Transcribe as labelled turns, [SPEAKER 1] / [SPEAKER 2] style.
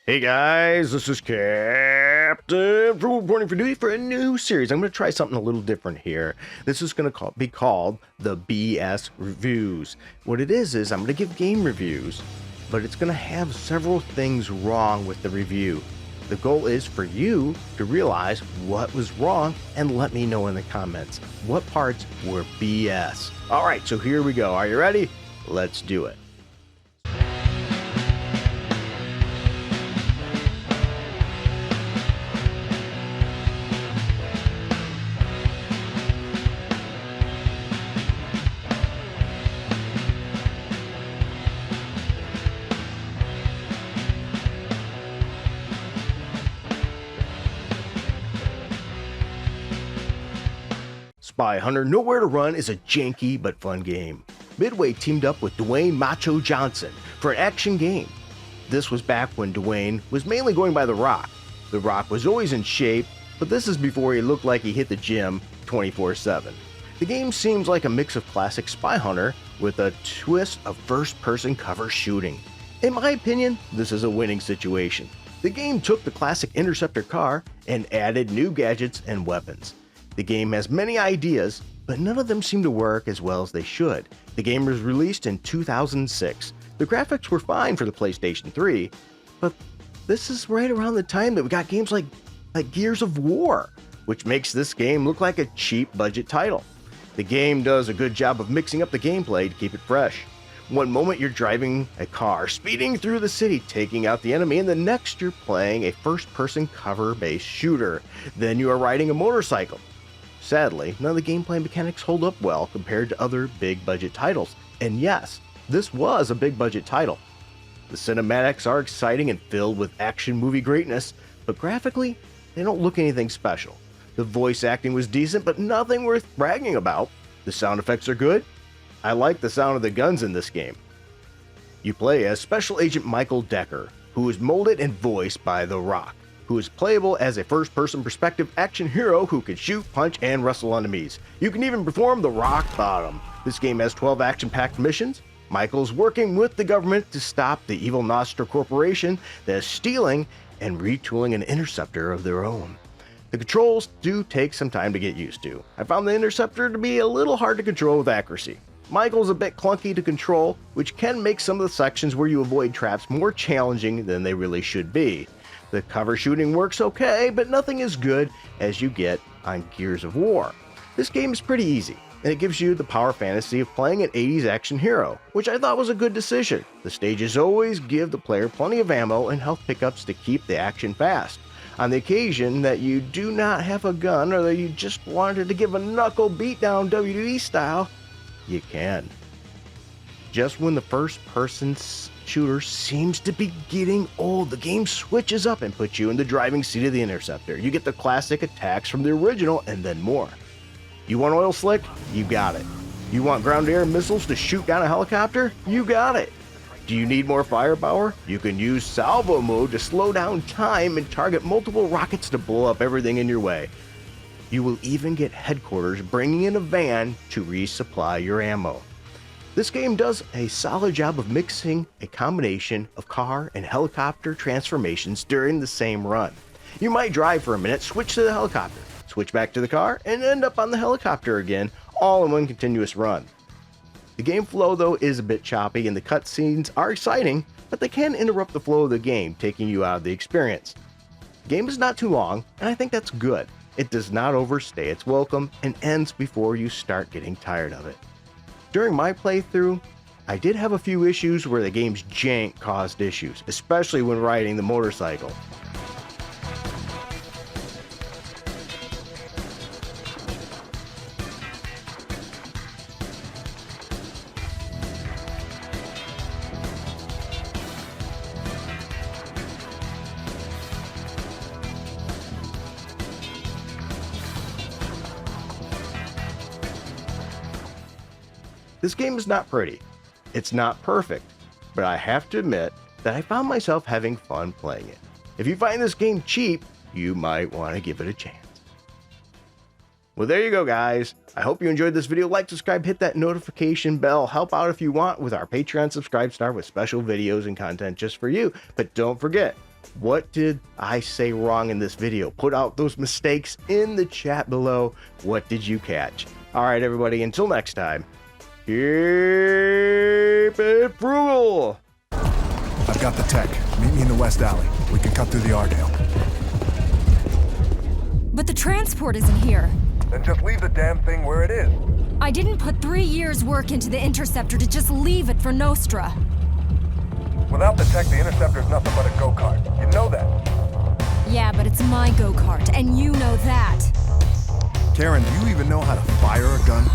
[SPEAKER 1] Hey guys, this is Captain for Reporting for Duty for a new series. I'm going to try something a little different here. This is going to be called the BS Reviews. What it is I'm going to give game reviews, but it's going to have several things wrong with the review. The goal is for you to realize what was wrong and let me know in the comments what parts were BS. All right, so here we go. Are you ready? Let's do it. Spy Hunter Nowhere to Run is a janky but fun game. Midway teamed up with Dwayne Macho Johnson for an action game. This was back when Dwayne was mainly going by The Rock. The Rock was always in shape, but this is before he looked like he hit the gym 24/7. The game seems like a mix of classic Spy Hunter with a twist of first-person cover shooting. In my opinion, this is a winning situation. The game took the classic Interceptor car and added new gadgets and weapons. The game has many ideas, but none of them seem to work as well as they should. The game was released in 2006. The graphics were fine for the PlayStation 3, but this is right around the time that we got games like Gears of War, which makes this game look like a cheap budget title. The game does a good job of mixing up the gameplay to keep it fresh. One moment you're driving a car, speeding through the city, taking out the enemy, and the next you're playing a first-person cover-based shooter. Then you are riding a motorcycle. Sadly, none of the gameplay mechanics hold up well compared to other big-budget titles. And yes, this was a big-budget title. The cinematics are exciting and filled with action movie greatness, but graphically, they don't look anything special. The voice acting was decent, but nothing worth bragging about. The sound effects are good. I like the sound of the guns in this game. You play as Special Agent Michael Decker, who is molded and voiced by The Rock, who is playable as a first-person perspective action hero who can shoot, punch, and wrestle enemies. You can even perform the rock bottom. This game has 12 action-packed missions. Michael's working with the government to stop the evil Nostra Corporation that is stealing and retooling an interceptor of their own. The controls do take some time to get used to. I found the interceptor to be a little hard to control with accuracy. Michael's a bit clunky to control, which can make some of the sections where you avoid traps more challenging than they really should be. The cover shooting works okay, but nothing as good as you get on Gears of War. This game is pretty easy, and it gives you the power fantasy of playing an 80s action hero, which I thought was a good decision. The stages always give the player plenty of ammo and health pickups to keep the action fast. On the occasion that you do not have a gun or that you just wanted to give a knuckle beatdown WWE style, you can. Just when the first-person shooter seems to be getting old, the game switches up and puts you in the driving seat of the Interceptor. You get the classic attacks from the original and then more. You want oil slick? You got it. You want ground-air missiles to shoot down a helicopter? You got it. Do you need more firepower? You can use salvo mode to slow down time and target multiple rockets to blow up everything in your way. You will even get headquarters bringing in a van to resupply your ammo. This game does a solid job of mixing a combination of car and helicopter transformations during the same run. You might drive for a minute, switch to the helicopter, switch back to the car, and end up on the helicopter again, all in one continuous run. The game flow, though, is a bit choppy, and the cutscenes are exciting, but they can interrupt the flow of the game, taking you out of the experience. The game is not too long, and I think that's good. It does not overstay its welcome and ends before you start getting tired of it. During my playthrough, I did have a few issues where the game's jank caused issues, especially when riding the motorcycle. This game is not pretty, it's not perfect, but I have to admit that I found myself having fun playing it. If you find this game cheap, you might want to give it a chance. Well, there you go, guys. I hope you enjoyed this video. Like, subscribe, hit that notification bell. Help out if you want with our Patreon Subscribe Star with special videos and content just for you. But don't forget, What did I say wrong in this video? Put out those mistakes in the chat below. What did you catch? All right, everybody, until next time, keep it frugal.
[SPEAKER 2] I've got the tech. Meet me in the West Alley. We can cut through the Ardale.
[SPEAKER 3] But the transport isn't here.
[SPEAKER 2] Then just leave the damn thing where it is.
[SPEAKER 3] I didn't put 3 years' work into the Interceptor to just leave it for Nostra.
[SPEAKER 2] Without the tech, the Interceptor's nothing but a go-kart. You know that.
[SPEAKER 3] Yeah, but it's my go-kart, and you know that.
[SPEAKER 2] Karen, do you even know how to fire a gun?